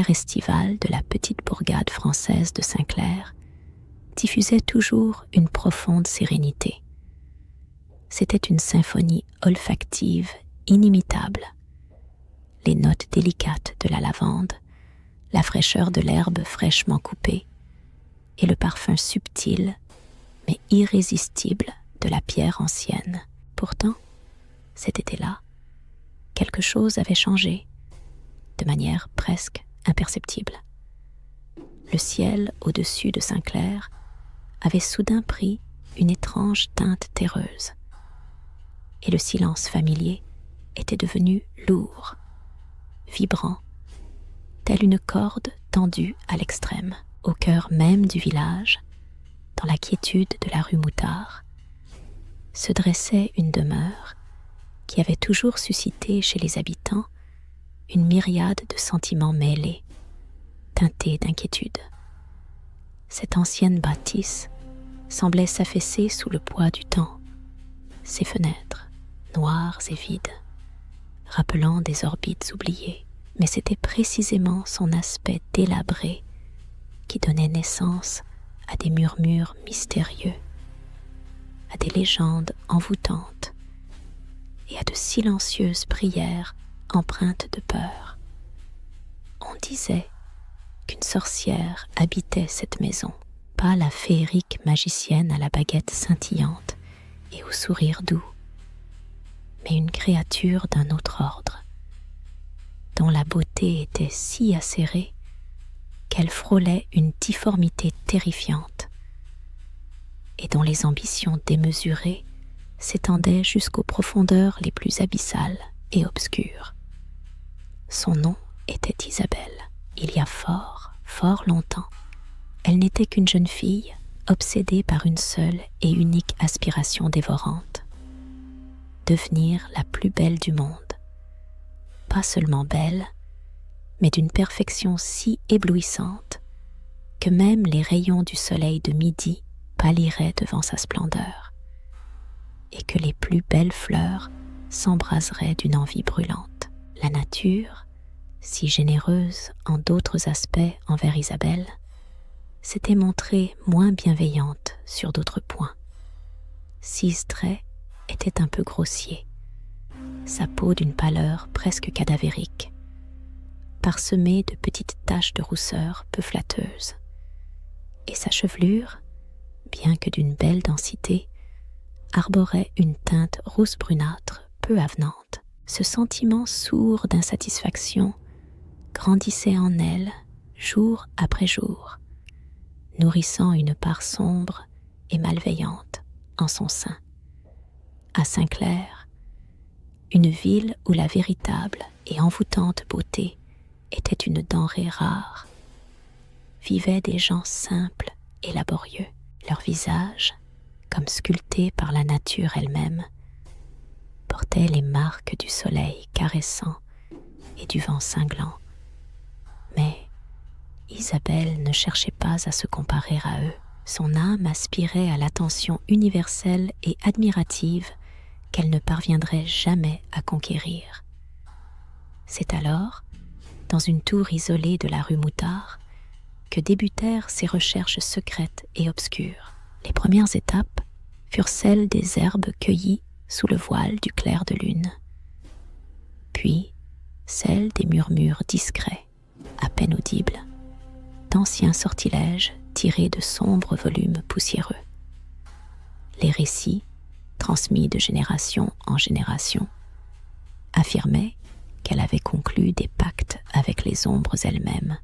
l'air estival de la petite bourgade française de Saint-Clair diffusait toujours une profonde sérénité. C'était une symphonie olfactive inimitable. Les notes délicates de la lavande, la fraîcheur de l'herbe fraîchement coupée et le parfum subtil mais irrésistible de la pierre ancienne. Pourtant, cet été-là, quelque chose avait changé, de manière presque imperceptible. Le ciel au-dessus de Saint-Clair avait soudain pris une étrange teinte terreuse, et le silence familier était devenu lourd, vibrant, telle une corde tendue à l'extrême. Au cœur même du village, dans la quiétude de la rue Moutard, se dressait une demeure qui avait toujours suscité chez les habitants une myriade de sentiments mêlés, teintés d'inquiétude. Cette ancienne bâtisse semblait s'affaisser sous le poids du temps, ses fenêtres, noires et vides, rappelant des orbites oubliées, mais c'était précisément son aspect délabré qui donnait naissance à des murmures mystérieux, à des légendes envoûtantes et à de silencieuses prières empreintes de peur. On disait qu'une sorcière habitait cette maison, pas la féerique magicienne à la baguette scintillante et au sourire doux, mais une créature d'un autre ordre, dont la beauté était si acérée qu'elle frôlait une difformité terrifiante et dont les ambitions démesurées s'étendaient jusqu'aux profondeurs les plus abyssales et obscures. Son nom était Isabelle. Il y a fort, fort longtemps, elle n'était qu'une jeune fille obsédée par une seule et unique aspiration dévorante: devenir la plus belle du monde. Pas seulement belle, mais d'une perfection si éblouissante que même les rayons du soleil de midi pâliraient devant sa splendeur, et que les plus belles fleurs s'embraseraient d'une envie brûlante. La nature, si généreuse en d'autres aspects envers Isabelle, s'était montrée moins bienveillante sur d'autres points. Ses traits étaient un peu grossiers, sa peau d'une pâleur presque cadavérique, parsemée de petites taches de rousseur peu flatteuses, et sa chevelure, bien que d'une belle densité, arborait une teinte rousse brunâtre peu avenante. Ce sentiment sourd d'insatisfaction grandissait en elle jour après jour, nourrissant une part sombre et malveillante en son sein. À Saint-Clair, une ville où la véritable et envoûtante beauté était une denrée rare, vivaient des gens simples et laborieux. Leurs visages, comme sculptés par la nature elle-même, portaient les marques du soleil caressant et du vent cinglant. Mais Isabelle ne cherchait pas à se comparer à eux. Son âme aspirait à l'attention universelle et admirative qu'elle ne parviendrait jamais à conquérir. C'est alors, dans une tour isolée de la rue Moutard, que débutèrent ses recherches secrètes et obscures. Les premières étapes furent celles des herbes cueillies sous le voile du clair de lune, puis celles des murmures discrets, à peine audibles, d'anciens sortilèges tirés de sombres volumes poussiéreux. Les récits, transmis de génération en génération, affirmaient qu'elle avait conclu des pactes avec les ombres elles-mêmes,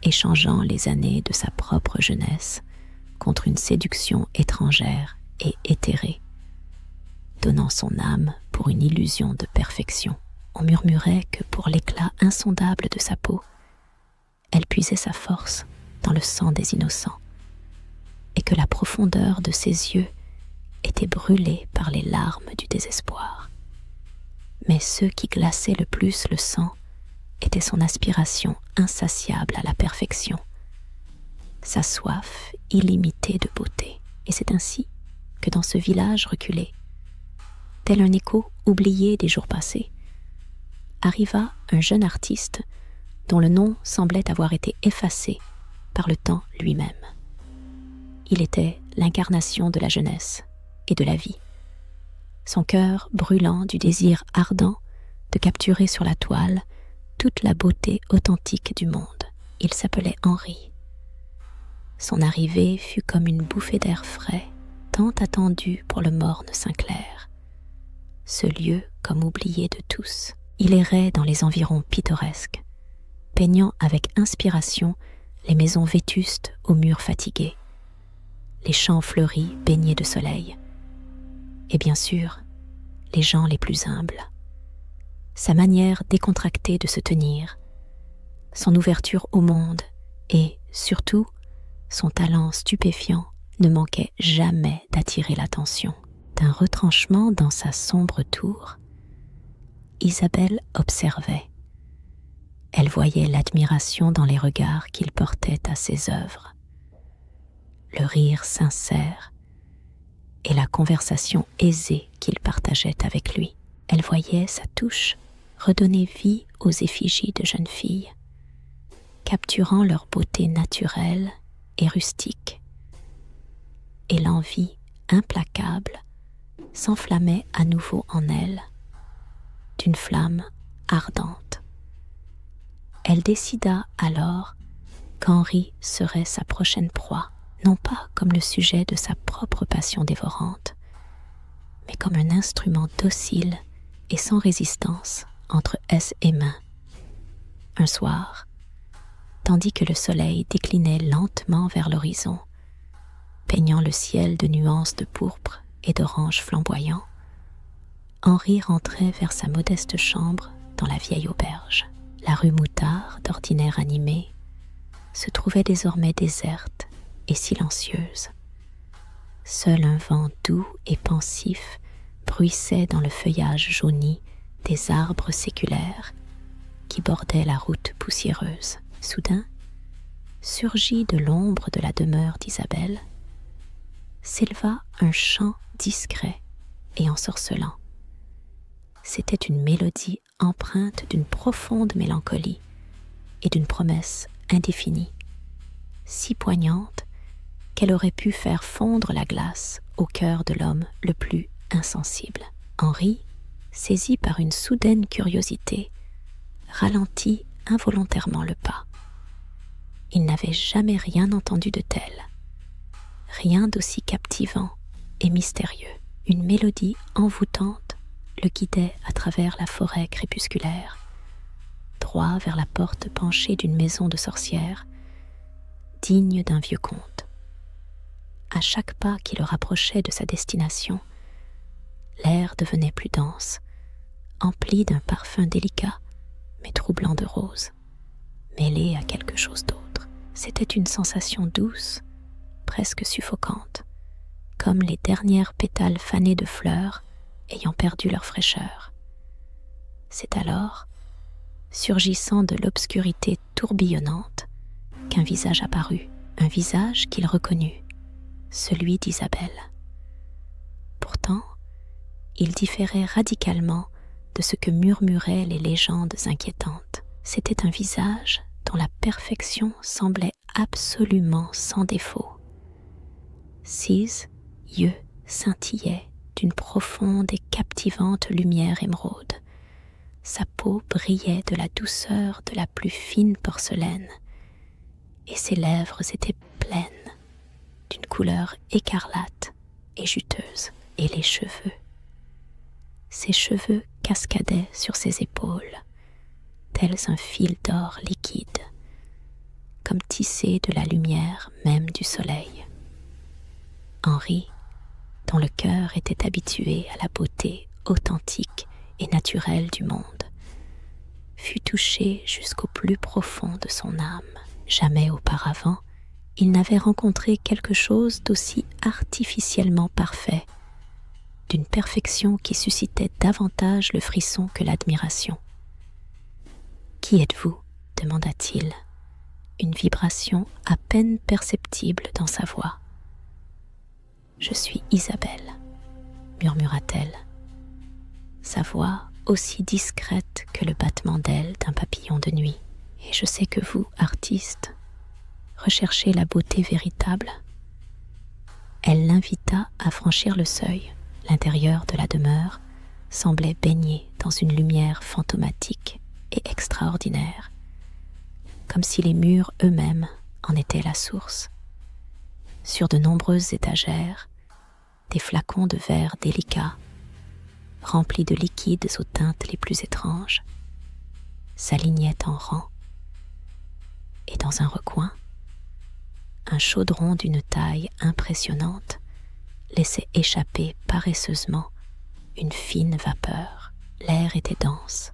échangeant les années de sa propre jeunesse contre une séduction étrangère et éthérée, donnant son âme pour une illusion de perfection. On murmurait que pour l'éclat insondable de sa peau, elle puisait sa force dans le sang des innocents, et que la profondeur de ses yeux était brûlée par les larmes du désespoir. Mais ce qui glaçait le plus le sang était son aspiration insatiable à la perfection, sa soif illimitée de beauté. Et c'est ainsi que dans ce village reculé, tel un écho oublié des jours passés, arriva un jeune artiste dont le nom semblait avoir été effacé par le temps lui-même. Il était l'incarnation de la jeunesse et de la vie. Son cœur brûlant du désir ardent de capturer sur la toile toute la beauté authentique du monde. Il s'appelait Henri. Son arrivée fut comme une bouffée d'air frais, tant attendue pour le morne Saint-Clair. Ce lieu comme oublié de tous. Il errait dans les environs pittoresques, peignant avec inspiration les maisons vétustes aux murs fatigués, les champs fleuris baignés de soleil, et bien sûr, les gens les plus humbles. Sa manière décontractée de se tenir, son ouverture au monde et, surtout, son talent stupéfiant ne manquaient jamais d'attirer l'attention. D'un retranchement dans sa sombre tour, Isabelle observait. Elle voyait l'admiration dans les regards qu'il portait à ses œuvres, le rire sincère et la conversation aisée qu'il partageait avec lui. Elle voyait sa touche redonner vie aux effigies de jeunes filles, capturant leur beauté naturelle et rustique. Et l'envie implacable s'enflammait à nouveau en elle, d'une flamme ardente. Elle décida alors qu'Henri serait sa prochaine proie, non pas comme le sujet de sa propre passion dévorante, mais comme un instrument docile et sans résistance entre ès et main. Un soir, tandis que le soleil déclinait lentement vers l'horizon, peignant le ciel de nuances de pourpre et d'orange flamboyant, Henri rentrait vers sa modeste chambre dans la vieille auberge. La rue Moutard, d'ordinaire animée, se trouvait désormais déserte et silencieuse. Seul un vent doux et pensif bruissait dans le feuillage jauni des arbres séculaires qui bordaient la route poussiéreuse. Soudain, surgit de l'ombre de la demeure d'Isabelle, s'éleva un chant discret et ensorcelant. C'était une mélodie empreinte d'une profonde mélancolie et d'une promesse indéfinie, si poignante qu'elle aurait pu faire fondre la glace au cœur de l'homme le plus insensible. Henri, saisi par une soudaine curiosité, ralentit involontairement le pas. Il n'avait jamais rien entendu de tel, rien d'aussi captivant et mystérieux. Une mélodie envoûtante le guidait à travers la forêt crépusculaire, droit vers la porte penchée d'une maison de sorcière, digne d'un vieux conte. À chaque pas qui le rapprochait de sa destination, l'air devenait plus dense, empli d'un parfum délicat, mais troublant de rose, mêlé à quelque chose d'autre. C'était une sensation douce, presque suffocante, comme les dernières pétales fanés de fleurs ayant perdu leur fraîcheur. C'est alors, surgissant de l'obscurité tourbillonnante, qu'un visage apparut, un visage qu'il reconnut, celui d'Isabelle. Pourtant, il différait radicalement de ce que murmuraient les légendes inquiétantes. C'était un visage dont la perfection semblait absolument sans défaut. Ses yeux scintillaient d'une profonde et captivante lumière émeraude. Sa peau brillait de la douceur de la plus fine porcelaine, et ses lèvres étaient pleines d'une couleur écarlate et juteuse. Et les cheveux, ses cheveux cascadaient sur ses épaules, tels un fil d'or liquide, comme tissés de la lumière même du soleil. Henri, dont le cœur était habitué à la beauté authentique et naturelle du monde, fut touché jusqu'au plus profond de son âme. Jamais auparavant, il n'avait rencontré quelque chose d'aussi artificiellement parfait, d'une perfection qui suscitait davantage le frisson que l'admiration. « Qui êtes-vous » demanda-t-il, une vibration à peine perceptible dans sa voix. « Je suis Isabelle » murmura-t-elle, sa voix aussi discrète que le battement d'ailes d'un papillon de nuit. Et je sais que vous, artistes, recherchez la beauté véritable. Elle l'invita à franchir le seuil. L'intérieur de la demeure semblait baigné dans une lumière fantomatique et extraordinaire, comme si les murs eux-mêmes en étaient la source. Sur de nombreuses étagères, des flacons de verre délicats, remplis de liquides aux teintes les plus étranges, s'alignaient en rang. Et dans un recoin, un chaudron d'une taille impressionnante laissait échapper paresseusement une fine vapeur. L'air était dense,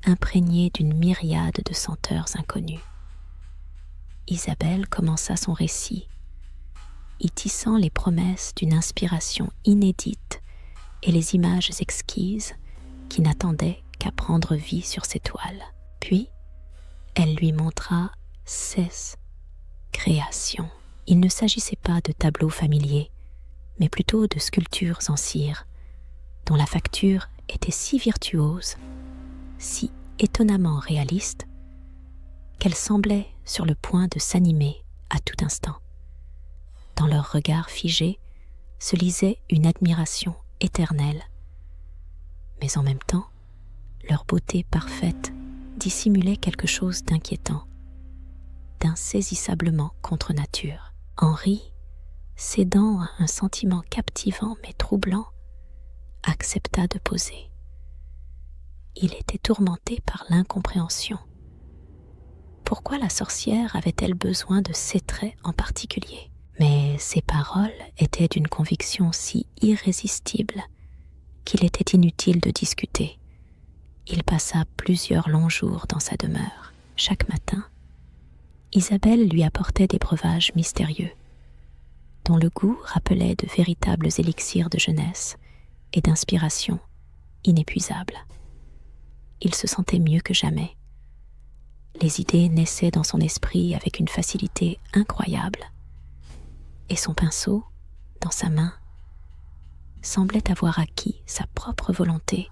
imprégné d'une myriade de senteurs inconnues. Isabelle commença son récit, y tissant les promesses d'une inspiration inédite et les images exquises qui n'attendaient qu'à prendre vie sur ses toiles. Puis, elle lui montra ses créations. Il ne s'agissait pas de tableaux familiers, mais plutôt de sculptures en cire, dont la facture était si virtuose, si étonnamment réaliste, qu'elle semblait sur le point de s'animer à tout instant. Dans leurs regards figés se lisait une admiration éternelle, mais en même temps, leur beauté parfaite dissimulait quelque chose d'inquiétant, d'insaisissablement contre nature. Henri, cédant à un sentiment captivant mais troublant, accepta de poser. Il était tourmenté par l'incompréhension. Pourquoi la sorcière avait-elle besoin de ces traits en particulier? Mais ses paroles étaient d'une conviction si irrésistible qu'il était inutile de discuter. Il passa plusieurs longs jours dans sa demeure. Chaque matin, Isabelle lui apportait des breuvages mystérieux, dont le goût rappelait de véritables élixirs de jeunesse et d'inspiration inépuisables. Il se sentait mieux que jamais. Les idées naissaient dans son esprit avec une facilité incroyable, et son pinceau, dans sa main, semblait avoir acquis sa propre volonté,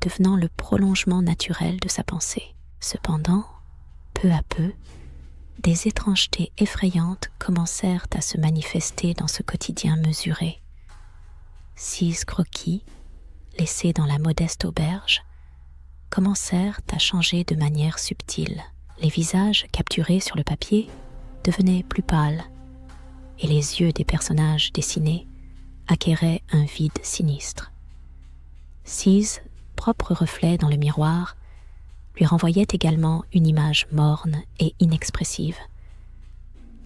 devenant le prolongement naturel de sa pensée. Cependant, peu à peu, des étrangetés effrayantes commencèrent à se manifester dans ce quotidien mesuré. 6 croquis, laissés dans la modeste auberge, commencèrent à changer de manière subtile. Les visages capturés sur le papier devenaient plus pâles, et les yeux des personnages dessinés acquéraient un vide sinistre. 6 propres reflets dans le miroir lui renvoyaient également une image morne et inexpressive,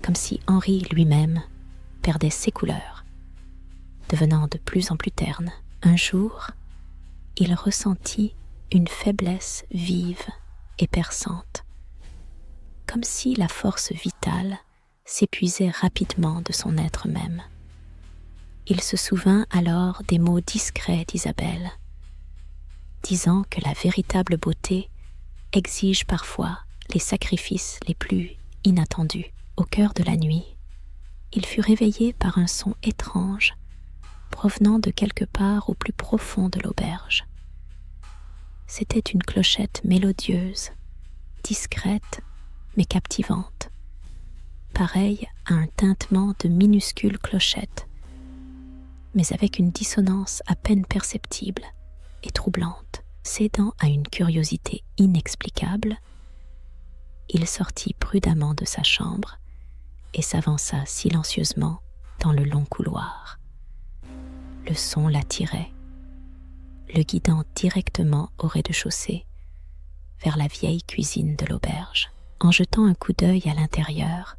comme si Henri lui-même perdait ses couleurs, devenant de plus en plus terne. Un jour, il ressentit une faiblesse vive et perçante, comme si la force vitale s'épuisait rapidement de son être même. Il se souvint alors des mots discrets d'Isabelle, disant que la véritable beauté exige parfois les sacrifices les plus inattendus. Au cœur de la nuit, il fut réveillé par un son étrange provenant de quelque part au plus profond de l'auberge. C'était une clochette mélodieuse, discrète mais captivante, pareille à un tintement de minuscules clochettes, mais avec une dissonance à peine perceptible et troublante. Cédant à une curiosité inexplicable, il sortit prudemment de sa chambre et s'avança silencieusement dans le long couloir. Le son l'attirait, le guidant directement au rez-de-chaussée, vers la vieille cuisine de l'auberge. En jetant un coup d'œil à l'intérieur,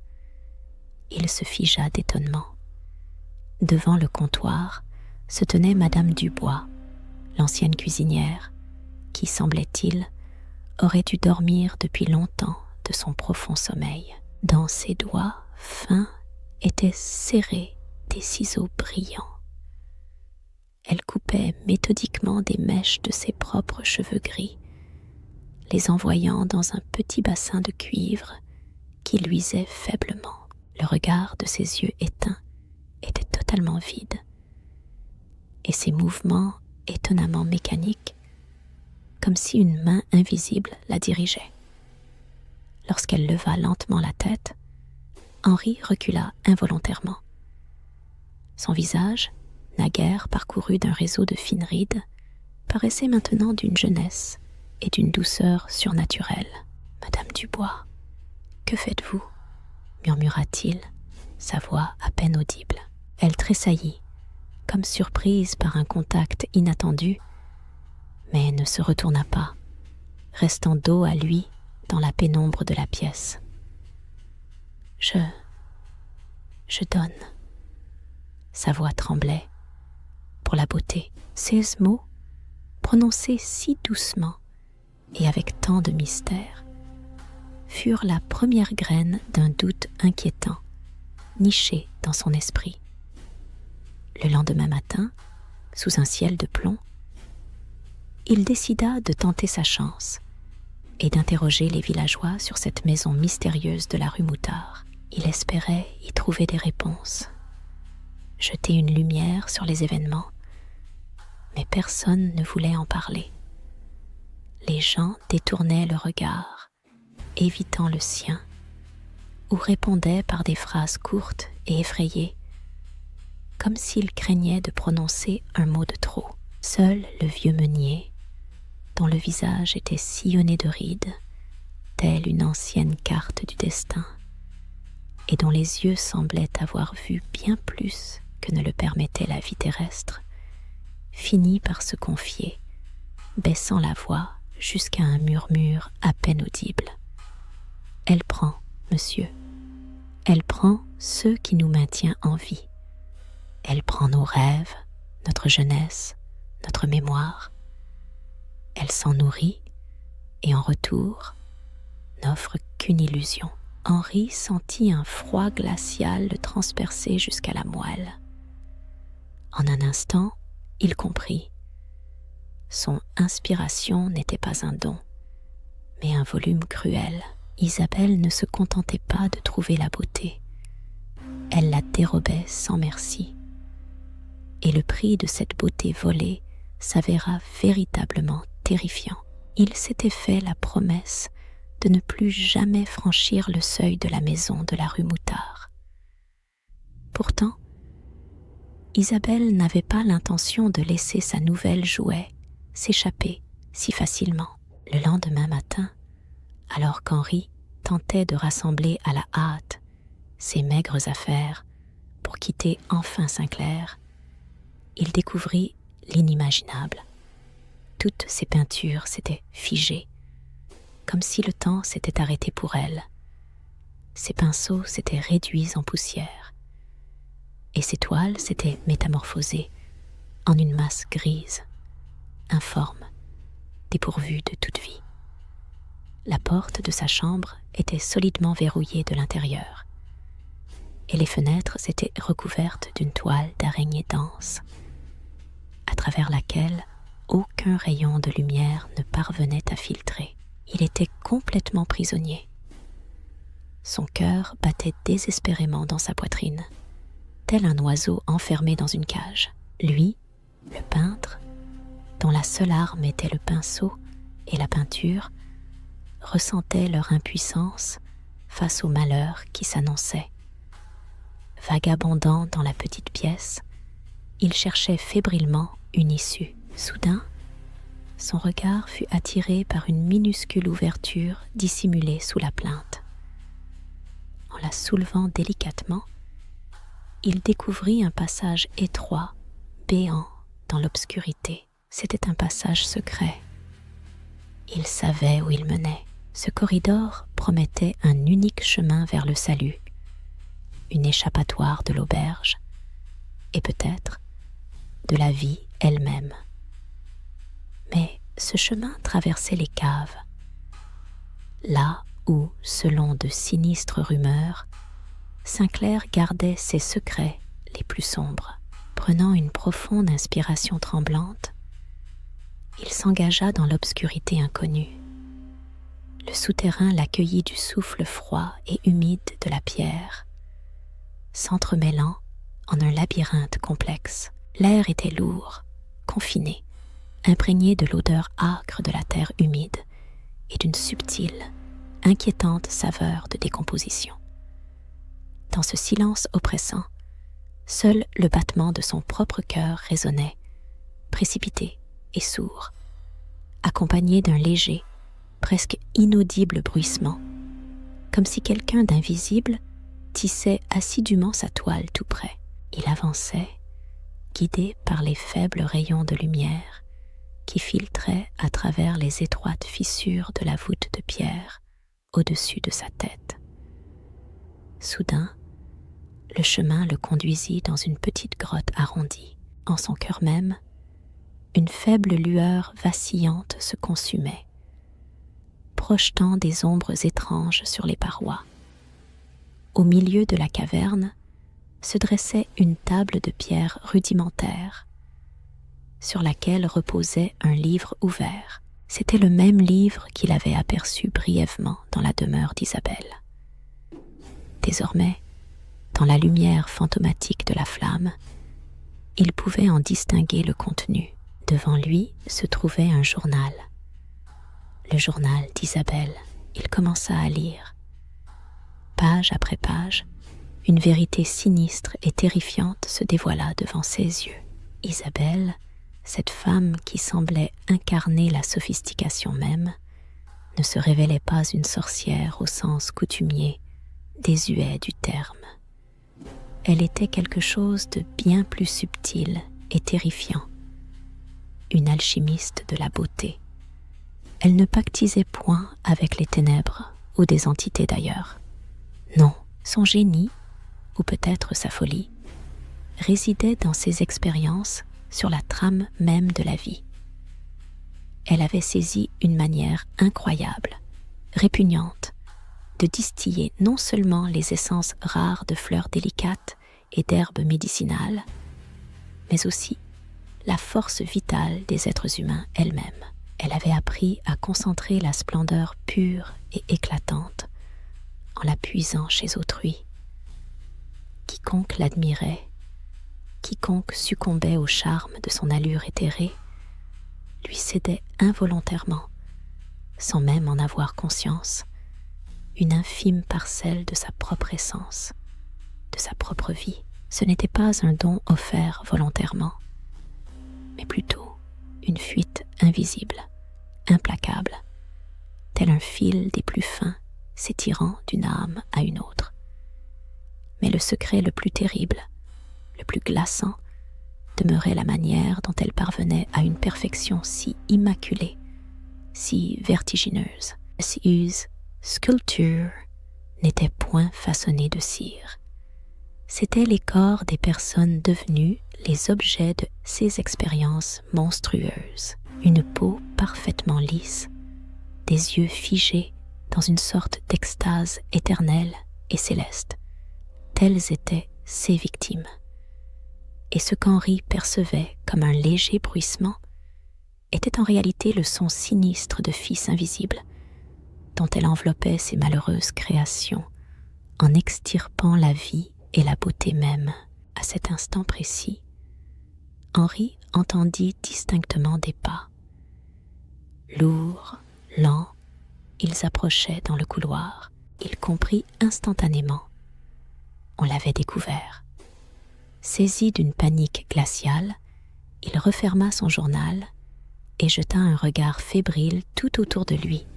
il se figea d'étonnement. Devant le comptoir se tenait Madame Dubois, l'ancienne cuisinière, qui, semblait-il, aurait dû dormir depuis longtemps de son profond sommeil. Dans ses doigts fins étaient serrés des ciseaux brillants. Elle coupait méthodiquement des mèches de ses propres cheveux gris, les envoyant dans un petit bassin de cuivre qui luisait faiblement. Le regard de ses yeux éteints était totalement vide, et ses mouvements étonnamment mécaniques, comme si une main invisible la dirigeait. Lorsqu'elle leva lentement la tête, Henri recula involontairement. Son visage, naguère parcouru d'un réseau de fines rides, paraissait maintenant d'une jeunesse et d'une douceur surnaturelle. « Madame Dubois, que faites-vous » murmura-t-il, sa voix à peine audible. Elle tressaillit, comme surprise par un contact inattendu, mais ne se retourna pas, restant dos à lui dans la pénombre de la pièce. Je donne. Sa voix tremblait. Pour la beauté, ces mots, prononcés si doucement et avec tant de mystère, furent la première graine d'un doute inquiétant, niché dans son esprit. Le lendemain matin, sous un ciel de plomb, il décida de tenter sa chance et d'interroger les villageois sur cette maison mystérieuse de la rue Moutard. Il espérait y trouver des réponses, jeter une lumière sur les événements, mais personne ne voulait en parler. Les gens détournaient le regard, évitant le sien, ou répondaient par des phrases courtes et effrayées, comme s'ils craignaient de prononcer un mot de trop. Seul le vieux meunier, dont le visage était sillonné de rides, telle une ancienne carte du destin, et dont les yeux semblaient avoir vu bien plus que ne le permettait la vie terrestre, finit par se confier, baissant la voix jusqu'à un murmure à peine audible. « Elle prend, monsieur, elle prend ce qui nous maintient en vie. Elle prend nos rêves, notre jeunesse, notre mémoire. Elle s'en nourrit et en retour n'offre qu'une illusion. » Henri sentit un froid glacial le transpercer jusqu'à la moelle. En un instant, il comprit. Son inspiration n'était pas un don, mais un volume cruel. Isabelle ne se contentait pas de trouver la beauté. Elle la dérobait sans merci. Et le prix de cette beauté volée s'avéra véritablement terrifiant. Il s'était fait la promesse de ne plus jamais franchir le seuil de la maison de la rue Moutard. Pourtant, Isabelle n'avait pas l'intention de laisser sa nouvelle jouet s'échapper si facilement. Le lendemain matin, alors qu'Henri tentait de rassembler à la hâte ses maigres affaires pour quitter enfin Saint-Clair, il découvrit l'inimaginable. Toutes ses peintures s'étaient figées, comme si le temps s'était arrêté pour elle. Ses pinceaux s'étaient réduits en poussière, et ses toiles s'étaient métamorphosées en une masse grise, informe, dépourvue de toute vie. La porte de sa chambre était solidement verrouillée de l'intérieur, et les fenêtres étaient recouvertes d'une toile d'araignée dense, à travers laquelle aucun rayon de lumière ne parvenait à filtrer. Il était complètement prisonnier. Son cœur battait désespérément dans sa poitrine, tel un oiseau enfermé dans une cage. Lui, le peintre, dont la seule arme était le pinceau et la peinture, ressentait leur impuissance face au malheur qui s'annonçait. Vagabondant dans la petite pièce, il cherchait fébrilement une issue. Soudain, son regard fut attiré par une minuscule ouverture dissimulée sous la plinthe. En la soulevant délicatement, il découvrit un passage étroit, béant dans l'obscurité. C'était un passage secret. Il savait où il menait. Ce corridor promettait un unique chemin vers le salut, une échappatoire de l'auberge, et peut-être de la vie elle-même. Mais ce chemin traversait les caves, là où, selon de sinistres rumeurs, Saint-Clair gardait ses secrets les plus sombres. Prenant une profonde inspiration tremblante, il s'engagea dans l'obscurité inconnue. Le souterrain l'accueillit du souffle froid et humide de la pierre, s'entremêlant en un labyrinthe complexe. L'air était lourd, confiné, imprégné de l'odeur âcre de la terre humide et d'une subtile, inquiétante saveur de décomposition. Dans ce silence oppressant, seul le battement de son propre cœur résonnait, précipité et sourd, accompagné d'un léger, presque inaudible bruissement, comme si quelqu'un d'invisible tissait assidûment sa toile tout près. Il avançait, guidé par les faibles rayons de lumière qui filtraient à travers les étroites fissures de la voûte de pierre au-dessus de sa tête. Soudain, le chemin le conduisit dans une petite grotte arrondie. En son cœur même, une faible lueur vacillante se consumait, projetant des ombres étranges sur les parois. Au milieu de la caverne se dressait une table de pierre rudimentaire, sur laquelle reposait un livre ouvert. C'était le même livre qu'il avait aperçu brièvement dans la demeure d'Isabelle. Désormais, dans la lumière fantomatique de la flamme, il pouvait en distinguer le contenu. Devant lui se trouvait un journal. Le journal d'Isabelle. Il commença à lire. Page après page, une vérité sinistre et terrifiante se dévoila devant ses yeux. Isabelle, cette femme qui semblait incarner la sophistication même, ne se révélait pas une sorcière au sens coutumier, désuet du terme. Elle était quelque chose de bien plus subtil et terrifiant, une alchimiste de la beauté. Elle ne pactisait point avec les ténèbres ou des entités d'ailleurs. Non, son génie, ou peut-être sa folie, résidait dans ses expériences sur la trame même de la vie. Elle avait saisi une manière incroyable, répugnante, de distiller non seulement les essences rares de fleurs délicates et d'herbes médicinales, mais aussi la force vitale des êtres humains elles-mêmes. Elle avait appris à concentrer la splendeur pure et éclatante en la puisant chez autrui. Quiconque l'admirait, quiconque succombait au charme de son allure éthérée, lui cédait involontairement, sans même en avoir conscience, une infime parcelle de sa propre essence, de sa propre vie. Ce n'était pas un don offert volontairement, mais plutôt une fuite invisible, implacable, tel un fil des plus fins s'étirant d'une âme à une autre. Mais le secret le plus terrible, le plus glaçant, demeurait la manière dont elle parvenait à une perfection si immaculée, si vertigineuse. Cette sculpture n'était point façonnée de cire. C'étaient les corps des personnes devenues les objets de ces expériences monstrueuses. Une peau parfaitement lisse, des yeux figés dans une sorte d'extase éternelle et céleste. Telles étaient ses victimes. Et ce qu'Henri percevait comme un léger bruissement était en réalité le son sinistre de fils invisibles dont elle enveloppait ses malheureuses créations en extirpant la vie et la beauté même. À cet instant précis, Henri entendit distinctement des pas. Lourds, lents, ils approchaient dans le couloir. Il comprit instantanément. On l'avait découvert. Saisi d'une panique glaciale, il referma son journal et jeta un regard fébrile tout autour de lui,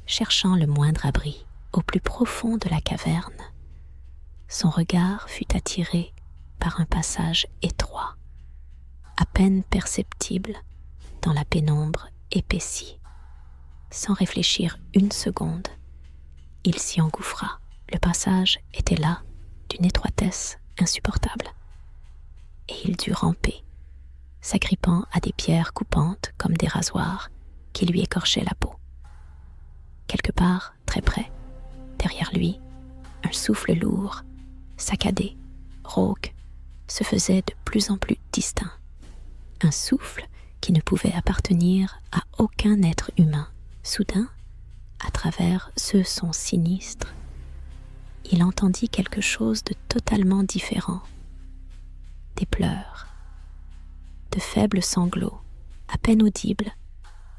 cherchant le moindre abri. Au plus profond de la caverne, son regard fut attiré par un passage étroit, à peine perceptible dans la pénombre épaissie. Sans réfléchir une seconde, il s'y engouffra. Le passage était là, d'une étroitesse insupportable, et il dut ramper, s'agrippant à des pierres coupantes comme des rasoirs qui lui écorchaient la peau. Quelque part, très près, derrière lui, un souffle lourd, saccadé, rauque, se faisait de plus en plus distinct. Un souffle qui ne pouvait appartenir à aucun être humain. Soudain, à travers ce son sinistre, il entendit quelque chose de totalement différent. Des pleurs, de faibles sanglots, à peine audibles,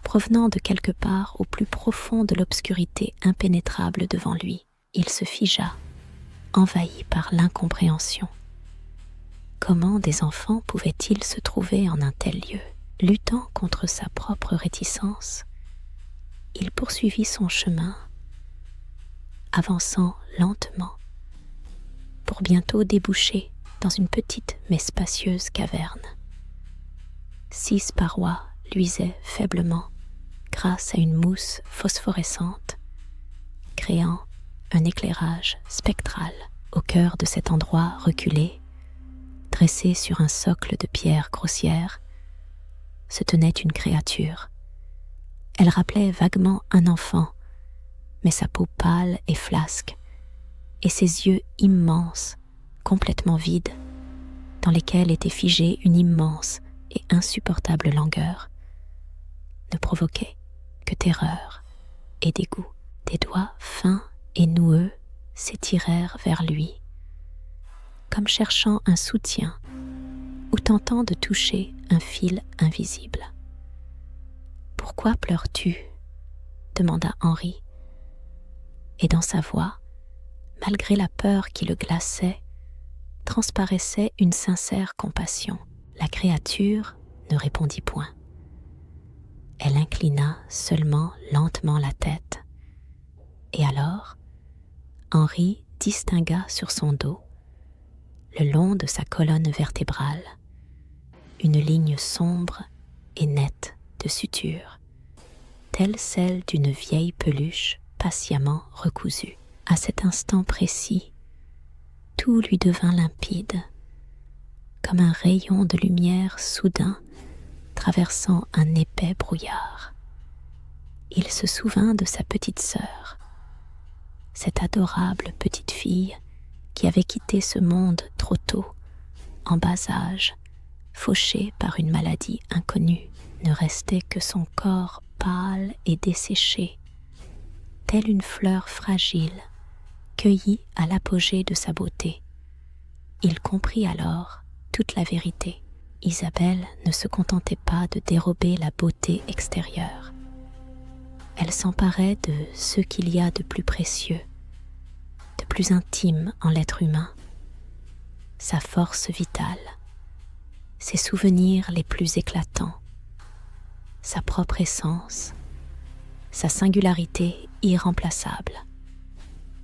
provenant de quelque part au plus profond de l'obscurité impénétrable devant lui. Il se figea, envahi par l'incompréhension. Comment des enfants pouvaient-ils se trouver en un tel lieu? Luttant contre sa propre réticence, il poursuivit son chemin, avançant lentement, pour bientôt déboucher dans une petite mais spacieuse caverne. 6 parois luisaient faiblement grâce à une mousse phosphorescente, créant un éclairage spectral. Au cœur de cet endroit reculé, dressé sur un socle de pierre grossière, se tenait une créature. Elle rappelait vaguement un enfant, mais sa peau pâle et flasque, et ses yeux immenses, complètement vides, dans lesquels était figée une immense et insupportable langueur, ne provoquaient que terreur et dégoût. Des doigts fins et noueux s'étirèrent vers lui, comme cherchant un soutien ou tentant de toucher un fil invisible. « Pourquoi pleures-tu » demanda Henri, et dans sa voix, malgré la peur qui le glaçait, transparaissait une sincère compassion. La créature ne répondit point. Elle inclina seulement lentement la tête, et alors, Henri distingua sur son dos, le long de sa colonne vertébrale, une ligne sombre et nette de suture, telle celle d'une vieille peluche patiemment recousue. À cet instant précis, tout lui devint limpide, comme un rayon de lumière soudain traversant un épais brouillard. Il se souvint de sa petite sœur, cette adorable petite fille qui avait quitté ce monde trop tôt, en bas âge, fauchée par une maladie inconnue. Ne restait que son corps pâle et desséché, telle une fleur fragile, cueillie à l'apogée de sa beauté. Il comprit alors toute la vérité. Isabelle ne se contentait pas de dérober la beauté extérieure. Elle s'emparait de ce qu'il y a de plus précieux, de plus intime en l'être humain, sa force vitale, ses souvenirs les plus éclatants, sa propre essence, sa singularité irremplaçable.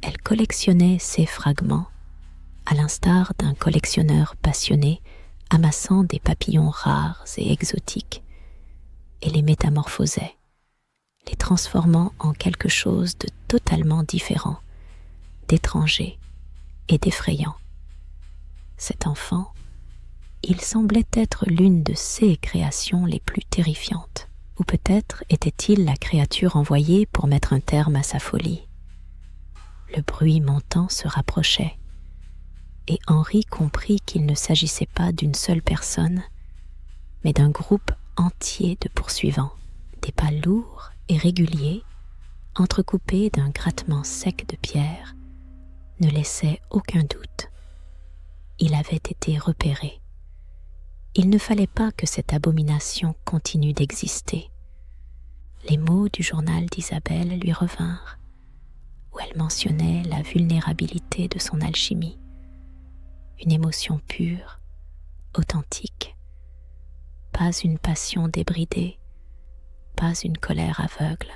Elle collectionnait ces fragments, à l'instar d'un collectionneur passionné amassant des papillons rares et exotiques, et les métamorphosait, les transformant en quelque chose de totalement différent, d'étranger et d'effrayant. Cet enfant, il semblait être l'une de ses créations les plus terrifiantes, ou peut-être était-il la créature envoyée pour mettre un terme à sa folie. Le bruit montant se rapprochait, et Henri comprit qu'il ne s'agissait pas d'une seule personne, mais d'un groupe entier de poursuivants. Des pas lourds et réguliers, entrecoupés d'un grattement sec de pierre, ne laissaient aucun doute. Il avait été repéré. Il ne fallait pas que cette abomination continue d'exister. Les mots du journal d'Isabelle lui revinrent, où elle mentionnait la vulnérabilité de son alchimie, une émotion pure, authentique, pas une passion débridée, pas une colère aveugle,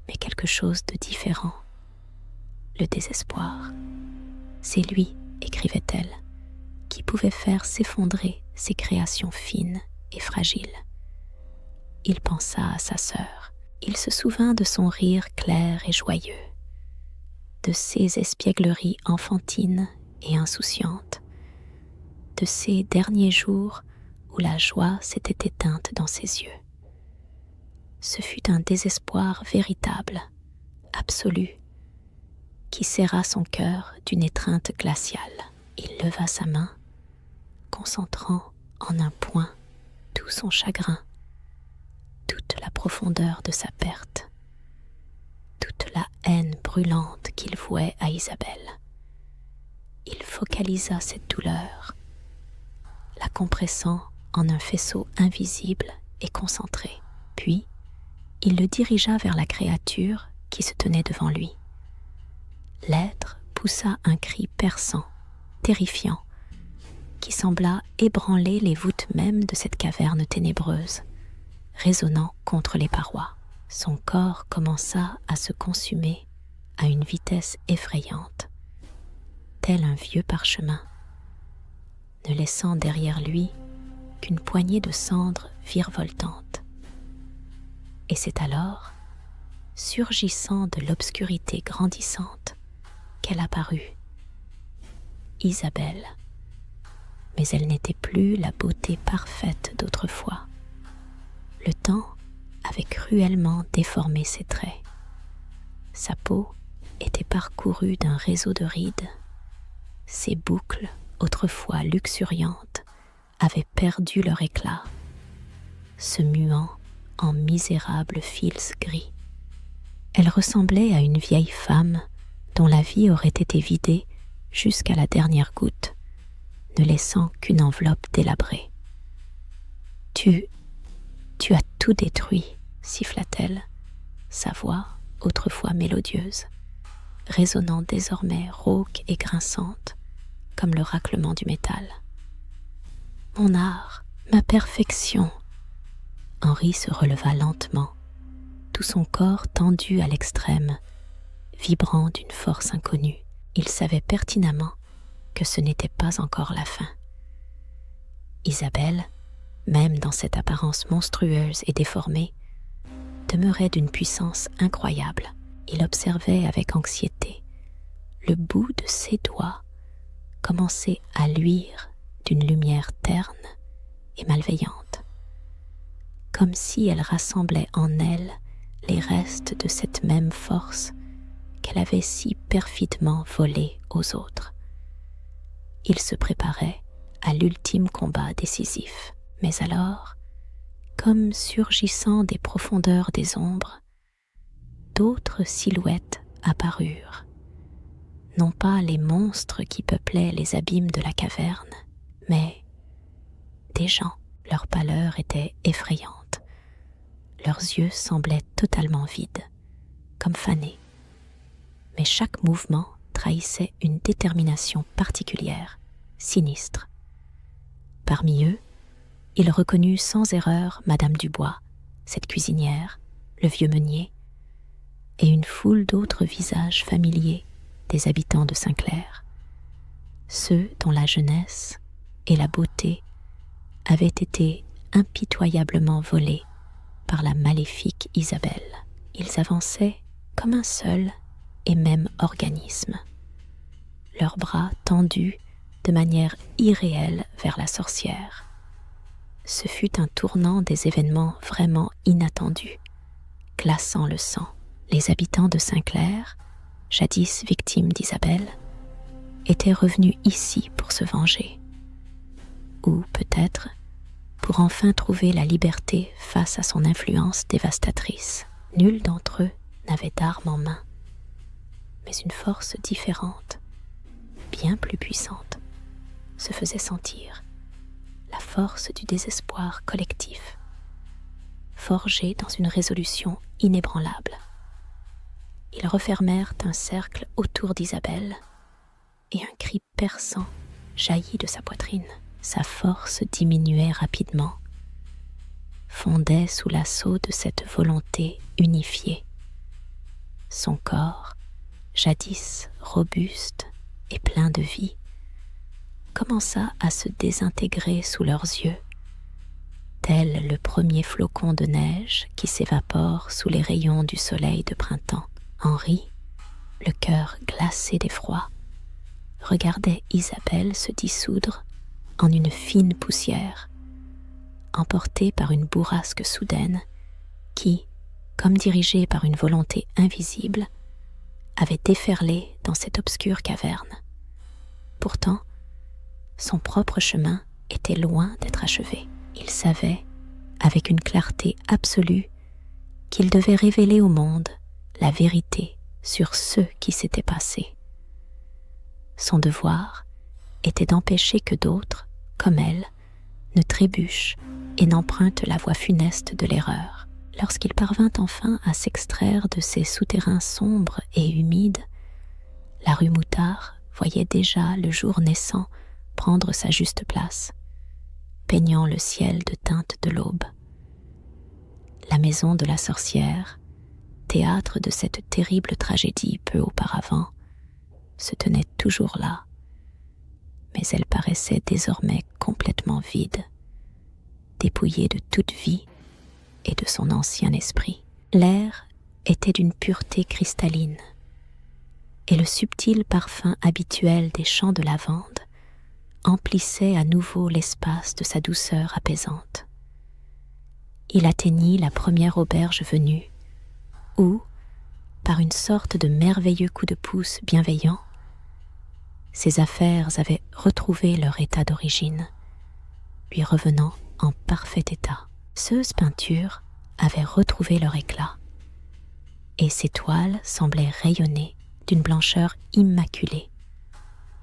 mais quelque chose de différent, le désespoir. C'est lui, écrivait-elle, qui pouvait faire s'effondrer ses créations fines et fragiles. Il pensa à sa sœur. Il se souvint de son rire clair et joyeux, de ses espiègleries enfantines et insouciantes, de ces derniers jours où la joie s'était éteinte dans ses yeux. Ce fut un désespoir véritable, absolu, qui serra son cœur d'une étreinte glaciale. Il leva sa main, concentrant en un point tout son chagrin, toute la profondeur de sa perte, toute la haine brûlante qu'il vouait à Isabelle. Il focalisa cette douleur, la compressant en un faisceau invisible et concentré. Puis, il le dirigea vers la créature qui se tenait devant lui. L'être poussa un cri perçant, terrifiant, qui sembla ébranler les voûtes mêmes de cette caverne ténébreuse, résonnant contre les parois. Son corps commença à se consumer à une vitesse effrayante, tel un vieux parchemin, ne laissant derrière lui qu'une poignée de cendres virevoltantes. Et c'est alors, surgissant de l'obscurité grandissante, qu'elle apparut, Isabelle. Mais elle n'était plus la beauté parfaite d'autrefois. Le temps avait cruellement déformé ses traits. Sa peau était parcourue d'un réseau de rides. Ses boucles, autrefois luxuriantes, avaient perdu leur éclat, se muant en misérables fils gris. Elle ressemblait à une vieille femme dont la vie aurait été vidée jusqu'à la dernière goutte, ne laissant qu'une enveloppe délabrée. « Tu as tout détruit, » siffla-t-elle, sa voix, autrefois mélodieuse, résonnant désormais rauque et grinçante, comme le raclement du métal. « Mon art, ma perfection !» Henri se releva lentement, tout son corps tendu à l'extrême, vibrant d'une force inconnue. Il savait pertinemment que ce n'était pas encore la fin. Isabelle, même dans cette apparence monstrueuse et déformée, demeurait d'une puissance incroyable. Il observait avec anxiété le bout de ses doigts commencer à luire d'une lumière terne et malveillante, comme si elle rassemblait en elle les restes de cette même force qu'elle avait si perfidement volée aux autres. Il se préparait à l'ultime combat décisif. Mais alors, comme surgissant des profondeurs des ombres, d'autres silhouettes apparurent. Non pas les monstres qui peuplaient les abîmes de la caverne, mais des gens. Leur pâleur était effrayante. Leurs yeux semblaient totalement vides, comme fanés. Mais chaque mouvement trahissait une détermination particulière, sinistre. Parmi eux, il reconnut sans erreur Madame Dubois, cette cuisinière, le vieux meunier, et une foule d'autres visages familiers des habitants de Saint-Clair, ceux dont la jeunesse et la beauté avaient été impitoyablement volés par la maléfique Isabelle. Ils avançaient comme un seul et même organisme, leurs bras tendus de manière irréelle vers la sorcière. Ce fut un tournant des événements vraiment inattendus, glaçant le sang. Les habitants de Saint-Clair, jadis victimes d'Isabelle, étaient revenus ici pour se venger. Ou peut-être pour enfin trouver la liberté face à son influence dévastatrice. Nul d'entre eux n'avait d'armes en main, mais une force différente, bien plus puissante, se faisait sentir. La force du désespoir collectif, forgée dans une résolution inébranlable. Ils refermèrent un cercle autour d'Isabelle et un cri perçant jaillit de sa poitrine. Sa force diminuait rapidement, fondait sous l'assaut de cette volonté unifiée. Son corps, jadis robuste et plein de vie, commença à se désintégrer sous leurs yeux, tel le premier flocon de neige qui s'évapore sous les rayons du soleil de printemps. Henri, le cœur glacé d'effroi, regardait Isabelle se dissoudre en une fine poussière, emportée par une bourrasque soudaine qui, comme dirigée par une volonté invisible, avait déferlé dans cette obscure caverne. Pourtant, son propre chemin était loin d'être achevé. Il savait, avec une clarté absolue, qu'il devait révéler au monde la vérité sur ce qui s'était passé. Son devoir était d'empêcher que d'autres, comme elle, ne trébuchent et n'empruntent la voie funeste de l'erreur. Lorsqu'il parvint enfin à s'extraire de ces souterrains sombres et humides, la rue Moutard voyait déjà le jour naissant prendre sa juste place, peignant le ciel de teintes de l'aube. La maison de la sorcière, théâtre de cette terrible tragédie peu auparavant, se tenait toujours là, mais elle paraissait désormais complètement vide, dépouillée de toute vie et de son ancien esprit. L'air était d'une pureté cristalline, et le subtil parfum habituel des champs de lavande emplissait à nouveau l'espace de sa douceur apaisante. Il atteignit la première auberge venue, où, par une sorte de merveilleux coup de pouce bienveillant, ses affaires avaient retrouvé leur état d'origine, lui revenant en parfait état. Ceuses peintures avaient retrouvé leur éclat, et ses toiles semblaient rayonner d'une blancheur immaculée,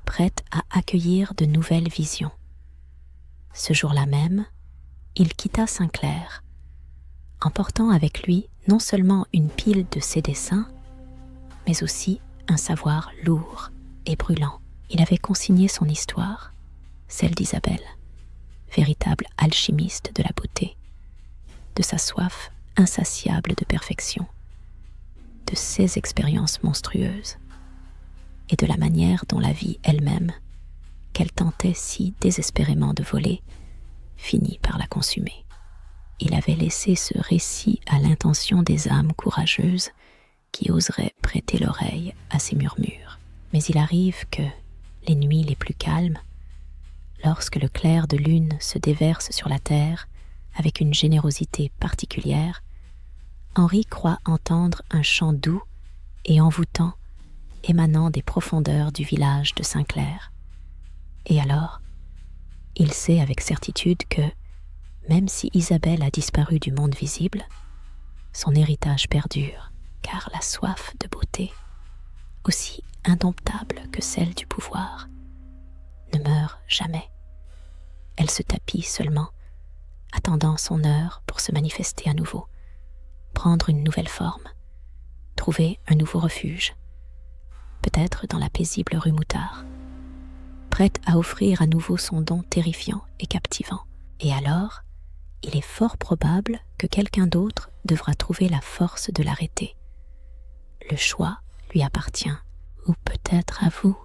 prête à accueillir de nouvelles visions. Ce jour-là même, il quitta Saint-Clair, emportant avec lui non seulement une pile de ses dessins, mais aussi un savoir lourd et brûlant. Il avait consigné son histoire, celle d'Isabelle, véritable alchimiste de la beauté, de sa soif insatiable de perfection, de ses expériences monstrueuses, et de la manière dont la vie elle-même, qu'elle tentait si désespérément de voler, finit par la consumer. Il avait laissé ce récit à l'intention des âmes courageuses qui oseraient prêter l'oreille à ses murmures. Mais il arrive que, les nuits les plus calmes, lorsque le clair de lune se déverse sur la terre avec une générosité particulière, Henri croit entendre un chant doux et envoûtant émanant des profondeurs du village de Saint-Clair. Et alors, il sait avec certitude que, même si Isabelle a disparu du monde visible, son héritage perdure, car la soif de beauté, aussi indomptable que celle du pouvoir, ne meurt jamais. Elle se tapit seulement, attendant son heure pour se manifester à nouveau, prendre une nouvelle forme, trouver un nouveau refuge, peut-être dans la paisible rue Moutard, prête à offrir à nouveau son don terrifiant et captivant. Et alors, il est fort probable que quelqu'un d'autre devra trouver la force de l'arrêter. Le choix lui appartient, ou peut-être à vous.